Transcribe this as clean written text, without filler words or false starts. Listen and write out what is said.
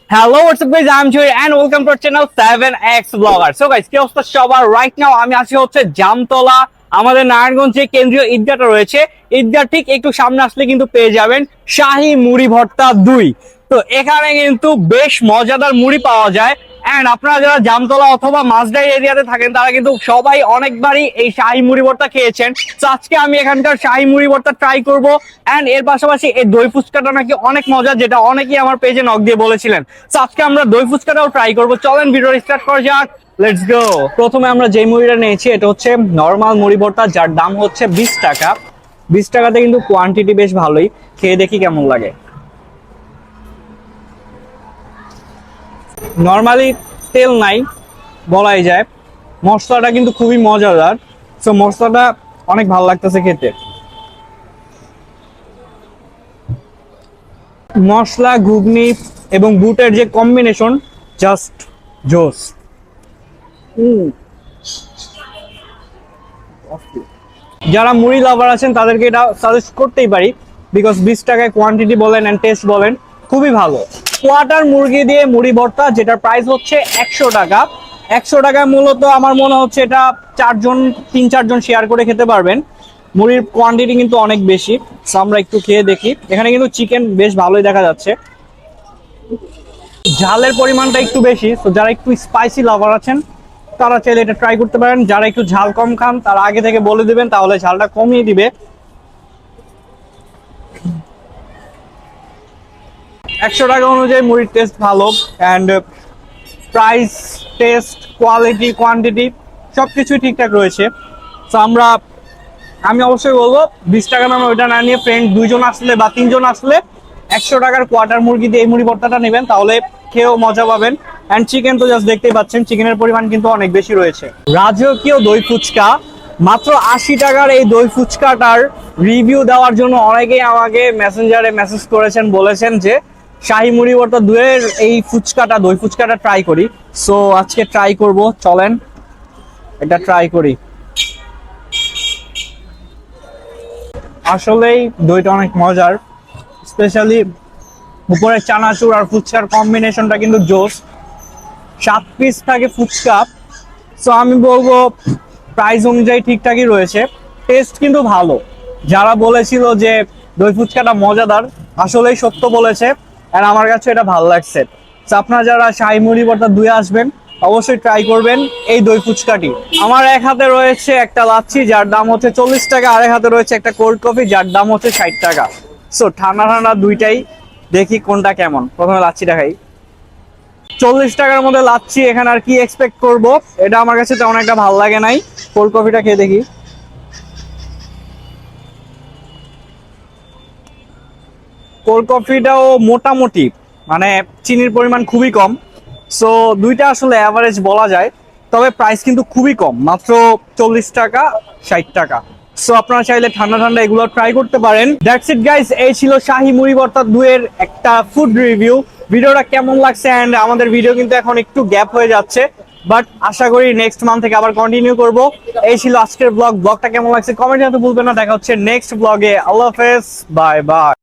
Hello WhatsApp guys, I am Joy and welcome to our channel 7x blogger. So guys, কি অবস্থা সবার? Right now আমি আছি হচ্ছে জামতলা, আমাদের নারায়ণগঞ্জ যে কেন্দ্রীয় ঈদগাহটা রয়েছে, ঈদগাহ ঠিক একটু সামনে আসলে কিন্তু পেয়ে যাবেন শাহী মুড়ি ভর্তা 2। তো এখানে কিন্তু বেশ মজাদার মুড়ি পাওয়া যায়। এন্ড আপনারা যারা জামতলা অথবা মাঝডাই এরিয়াতে থাকেন তারা কিন্তু সবাই অনেকবারই এই শাহী মুড়ি ভর্তা খেয়েছেন। তো আজকে আমি এখানকার শাহী মুড়ি ভর্তা ট্রাই করব। এন্ড এর পাশাপাশি এই দই ফুচকাটা নাকি অনেক মজা, যেটা অনেকেই আমার পেজে নক দিয়ে বলেছিলেন। তো আজকে আমরা দই ফুচকাটাও ট্রাই করব। চলেন ভিডিও স্টার্ট করা যাক, লেটস গো। প্রথমে আমরা যে মুড়িটা নিয়েছি এটা হচ্ছে নরমাল মুড়ি ভর্তা, যার দাম হচ্ছে 20 টাকা। 20 টাকাতে কিন্তু কোয়ান্টিটি বেশ ভালোই। খেয়ে দেখি কেমন লাগে। নরমালি তেল নাই বলাই যায়, মশলাটা কিন্তু খুবই মজাদার। সো মশলাটা অনেক ভালো লাগতেছে খেতে। মশলা, ঘুগনি এবং বুটের যে কম্বিনেশন, জাস্ট জোস। যারা মুড়ি লাভার আছেন তাদেরকে এটা সাজেস্ট করতেই পারি, বিকজ 20 টাকায় কোয়ান্টিটি বলেন এন্ড টেস্ট বলেন খুবই ভালো। কোয়াটার মুরগি দিয়ে মুড়ি ভর্তা, যেটার প্রাইস হচ্ছে 100 টাকা। 100 টাকায় মূলত আমার মনে হচ্ছে এটা তিন চারজন শেয়ার করে খেতে পারবেন। মুড়ির কোয়ান্টিটি কিন্তু অনেক বেশি। সো আমরা একটু খেয়ে দেখি। এখানে কিন্তু চিকেন বেশ ভালোই দেখা যাচ্ছে। ঝালের পরিমাণটা একটু বেশি, তো যারা একটু স্পাইসি লাভার আছেন তারা চাইলে এটা ট্রাই করতে পারেন। যারা একটু ঝাল কম খান তারা আগে থেকে বলে দিবেন, তাহলে ঝালটা কমিয়ে দিবে। 100 টাকা অনুযায়ী মুড়ির টেস্ট ভালো, and price, test, quality, quantity সবকিছুই ঠিকঠাক রয়েছে। তো আমি অবশ্যই বলবো 20 টাকা নামে ওইটা না নিয়ে ফ্রেন্ড 2 জন আসলে বা 3 জন আসলে 100 টাকার কোয়াটার মুরগি দিয়ে এই মুড়ি ভর্তাটা নেবেন, তাহলে খেয়েও মজা পাবেন। অ্যান্ড চিকেন তো জাস্ট দেখতেই পাচ্ছেন, চিকেনের পরিমাণ কিন্তু অনেক বেশি রয়েছে। রাজকীয় দই ফুচকা, মাত্র 80 টাকার এই দই ফুচকাটার রিভিউ দেওয়ার জন্য অনেকেই আমাকে মেসেঞ্জারে মেসেজ করেছেন, বলেছেন যে শাহী মুড়ি ভর্তা 2-এর এই ফুচকাটা, দই ফুচকাটা ট্রাই করি। সো আজকে ট্রাই করব, চলেন এটা ট্রাই করি। আসলেই দইটা অনেক মজার, স্পেশালি উপরে চানাচুর আর ফুচকার কম্বিনেশনটা কিন্তু জোস। 7 পিস থাকে ফুচকা। সো আমি বলবো প্রাইস অনুযায়ী ঠিকঠাকই রয়েছে, টেস্ট কিন্তু ভালো। যারা বলেছিল যে দই ফুচকাটা মজাদার, আসলেই সত্য বলেছে। আর আমার কাছে এটা ভালো লাগছে। তো আপনারা যারা শাহী মুড়ি ভর্তা 2-এ আসবেন অবশ্যই ট্রাই করবেন এই দই ফুচকাটি। আমার এক হাতে রয়েছে একটা লাচ্ছি যার দাম হচ্ছে 40 টাকা, আর এক হাতে রয়েছে একটা কোল্ড কফি যার দাম হচ্ছে 60 টাকা। সো ঠান্ডা ঠান্ডা দুইটাই, দেখি কোনটা কেমন। প্রথমে লাচ্ছিটা খাই। 40 টাকার মধ্যে লাচ্ছি, এখানে আর কি এক্সপেক্ট করব। এটা আমার কাছে তেমন একটা ভালো লাগে নাই। কোল্ড কফিটা খেয়ে দেখি। কোল্ড কফিটাও মোটামুটি, মানে চিনির পরিমাণ খুবই কম। সো দুইটা আসলে অ্যাভারেজ বলা যায়, তবে প্রাইস কিন্তু খুবই কম, মাত্র 40 টাকা, 60 টাকা। সো আপনারা চাইলে ঠান্ডা ঠান্ডা এগুলো ট্রাই করতে পারেন। দ্যাটস ইট গাইস, এই ছিল শাহী মুড়ি ভর্তা 2-এর একটা ফুড রিভিউ। ভিডিওটা কেমন লাগছে? অ্যান্ড আমাদের ভিডিও কিন্তু এখন একটু গ্যাপ হয়ে যাচ্ছে, বাট আশা করি নেক্সট মান্থ থেকে আবার কন্টিনিউ করব। এই ছিল আজকের ব্লগটা কেমন লাগছে কমেন্ট জানাতে ভুলবেন না। দেখা হচ্ছে নেক্সট ব্লগে। আল্লাহ হাফেজ, বাই বাই।